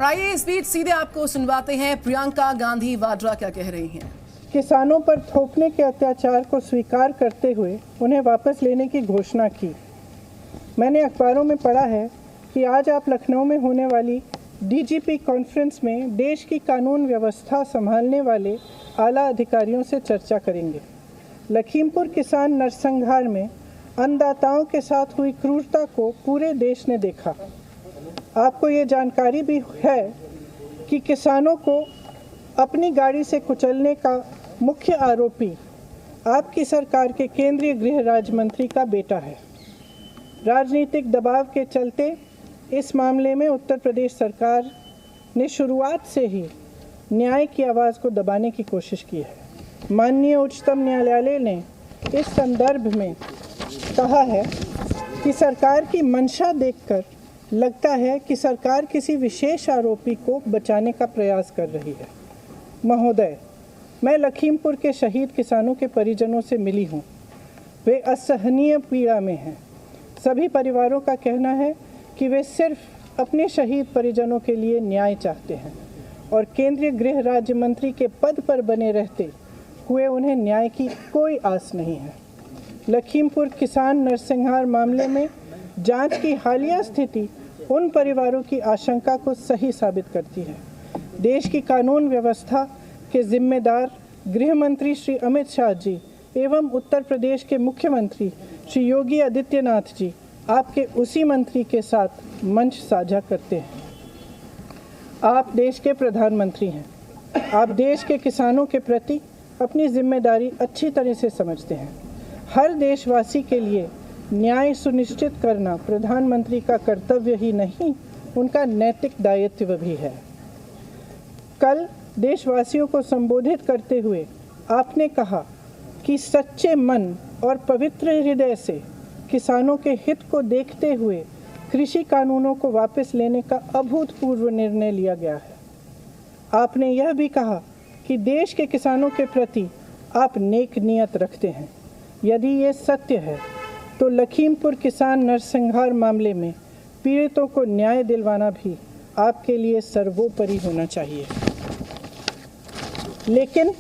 आइए इस बीच सीधे आपको सुनवाते हैं प्रियंका गांधी वाड्रा क्या कह रही हैं। किसानों पर थोपने के अत्याचार को स्वीकार करते हुए उन्हें वापस लेने की घोषणा की। मैंने अखबारों में पढ़ा है कि आज आप लखनऊ में होने वाली डीजीपी कॉन्फ्रेंस में देश की कानून व्यवस्था संभालने वाले आला अधिकारियों से चर्चा करेंगे। लखीमपुर किसान नरसंहार में अन्नदाताओं के साथ हुई क्रूरता को पूरे देश ने देखा। आपको ये जानकारी भी है कि किसानों को अपनी गाड़ी से कुचलने का मुख्य आरोपी आपकी सरकार के केंद्रीय गृह राज्य मंत्री का बेटा है। राजनीतिक दबाव के चलते इस मामले में उत्तर प्रदेश सरकार ने शुरुआत से ही न्याय की आवाज़ को दबाने की कोशिश की है। माननीय उच्चतम न्यायालय ने इस संदर्भ में कहा है कि सरकार की मंशा देखकर लगता है कि सरकार किसी विशेष आरोपी को बचाने का प्रयास कर रही है। महोदय, मैं लखीमपुर के शहीद किसानों के परिजनों से मिली हूँ। वे असहनीय पीड़ा में हैं। सभी परिवारों का कहना है कि वे सिर्फ अपने शहीद परिजनों के लिए न्याय चाहते हैं और केंद्रीय गृह राज्य मंत्री के पद पर बने रहते हुए उन्हें न्याय की कोई आस नहीं है। लखीमपुर किसान नरसंहार मामले में जांच की हालिया स्थिति उन परिवारों की आशंका को सही साबित करती है। देश की कानून व्यवस्था के जिम्मेदार गृह मंत्री श्री अमित शाह जी एवं उत्तर प्रदेश के मुख्यमंत्री श्री योगी आदित्यनाथ जी आपके उसी मंत्री के साथ मंच साझा करते हैं। आप देश के प्रधानमंत्री हैं। आप देश के किसानों के प्रति अपनी जिम्मेदारी अच्छी तरह से समझते हैं। हर देशवासी के लिए न्याय सुनिश्चित करना प्रधानमंत्री का कर्तव्य ही नहीं, उनका नैतिक दायित्व भी है। कल देशवासियों को संबोधित करते हुए आपने कहा कि सच्चे मन और पवित्र हृदय से किसानों के हित को देखते हुए कृषि कानूनों को वापस लेने का अभूतपूर्व निर्णय लिया गया है। आपने यह भी कहा कि देश के किसानों के प्रति आप नेक नियत रखते हैं। यदि ये सत्य है तो लखीमपुर किसान नरसंहार मामले में पीड़ितों को न्याय दिलवाना भी आपके लिए सर्वोपरि होना चाहिए। लेकिन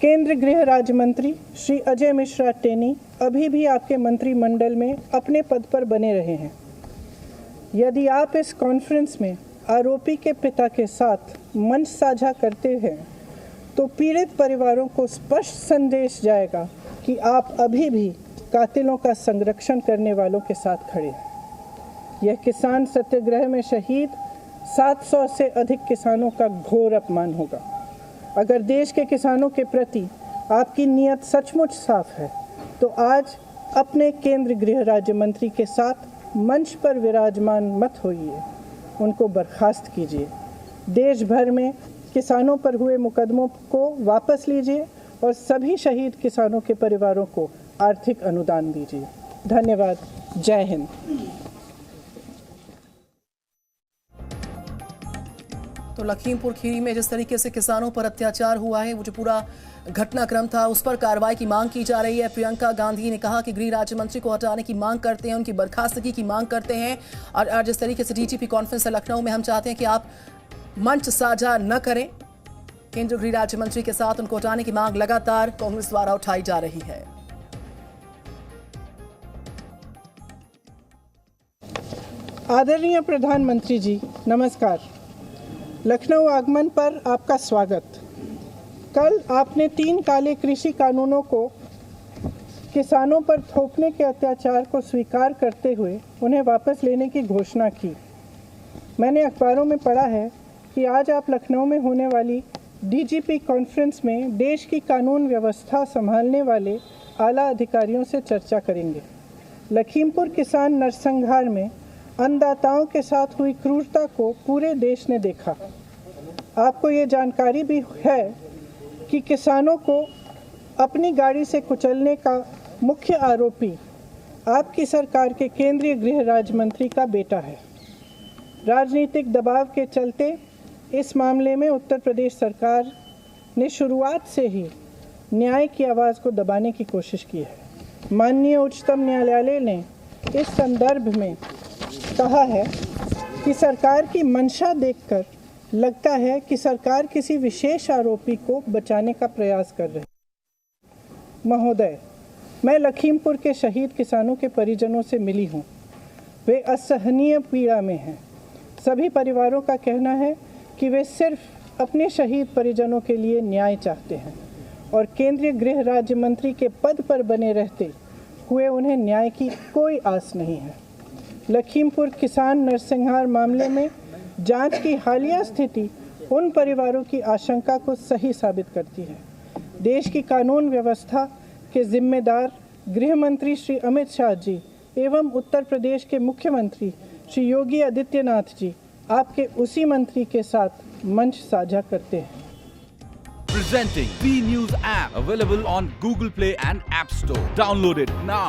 केंद्रीय गृह राज्य मंत्री श्री अजय मिश्रा टेनी अभी भी आपके मंत्रिमंडल में अपने पद पर बने रहे हैं। यदि आप इस कॉन्फ्रेंस में आरोपी के पिता के साथ मंच साझा करते हैं तो पीड़ित परिवारों को स्पष्ट संदेश जाएगा कि आप अभी भी कातिलों का संरक्षण करने वालों के साथ खड़े हैं। यह किसान सत्याग्रह में शहीद 700 से अधिक किसानों का घोर अपमान होगा। अगर देश के किसानों के प्रति आपकी नीयत सचमुच साफ है तो आज अपने केंद्रीय गृह राज्य मंत्री के साथ मंच पर विराजमान मत होइए, उनको बर्खास्त कीजिए। देश भर में किसानों पर हुए मुकदमों को वापस लीजिए और सभी शहीद किसानों के परिवारों को आर्थिक अनुदान दीजिए। धन्यवाद। जय हिंद। तो लखीमपुर खीरी में जिस तरीके से किसानों पर अत्याचार हुआ है, वो जो पूरा घटनाक्रम था, उस पर कार्रवाई की मांग की जा रही है। प्रियंका गांधी ने कहा कि गृह राज्य मंत्री को हटाने की मांग करते हैं, उनकी बर्खास्तगी की मांग करते हैं। और जिस तरीके से डीजीपी कॉन्फ्रेंस है लखनऊ में, हम चाहते हैं कि आप मंच साझा न करें। केंद्रीय गृह राज्य मंत्री के साथ उनको हटाने की मांग लगातार कांग्रेस द्वारा उठाई जा रही है। आदरणीय प्रधानमंत्री जी, नमस्कार। लखनऊ आगमन पर आपका स्वागत। कल आपने 3 काले कृषि कानूनों को किसानों पर थोपने के अत्याचार को स्वीकार करते हुए उन्हें वापस लेने की घोषणा की। मैंने अखबारों में पढ़ा है कि आज आप लखनऊ में होने वाली डीजीपी कॉन्फ्रेंस में देश की कानून व्यवस्था संभालने वाले आला अधिकारियों से चर्चा करेंगे। लखीमपुर किसान नरसंहार में अन्नदाताओं के साथ हुई क्रूरता को पूरे देश ने देखा। आपको ये जानकारी भी है कि किसानों को अपनी गाड़ी से कुचलने का मुख्य आरोपी आपकी सरकार के केंद्रीय गृह राज्य मंत्री का बेटा है। राजनीतिक दबाव के चलते इस मामले में उत्तर प्रदेश सरकार ने शुरुआत से ही न्याय की आवाज़ को दबाने की कोशिश की है। माननीय उच्चतम न्यायालय ने इस संदर्भ में कहा है कि सरकार की मंशा देखकर लगता है कि सरकार किसी विशेष आरोपी को बचाने का प्रयास कर रही है। महोदय, मैं लखीमपुर के शहीद किसानों के परिजनों से मिली हूँ। वे असहनीय पीड़ा में हैं। सभी परिवारों का कहना है कि वे सिर्फ अपने शहीद परिजनों के लिए न्याय चाहते हैं और केंद्रीय गृह राज्य मंत्री के पद पर बने रहते हुए उन्हें न्याय की कोई आस नहीं है। लखीमपुर किसान नरसंहार मामले में जांच की हालिया स्थिति उन परिवारों की आशंका को सही साबित करती है। देश की कानून व्यवस्था के जिम्मेदार गृह मंत्री श्री अमित शाह जी एवं उत्तर प्रदेश के मुख्यमंत्री श्री योगी आदित्यनाथ जी आपके उसी मंत्री के साथ मंच साझा करते हैं। Presenting B News app, available on Google Play and App Store. Download it now.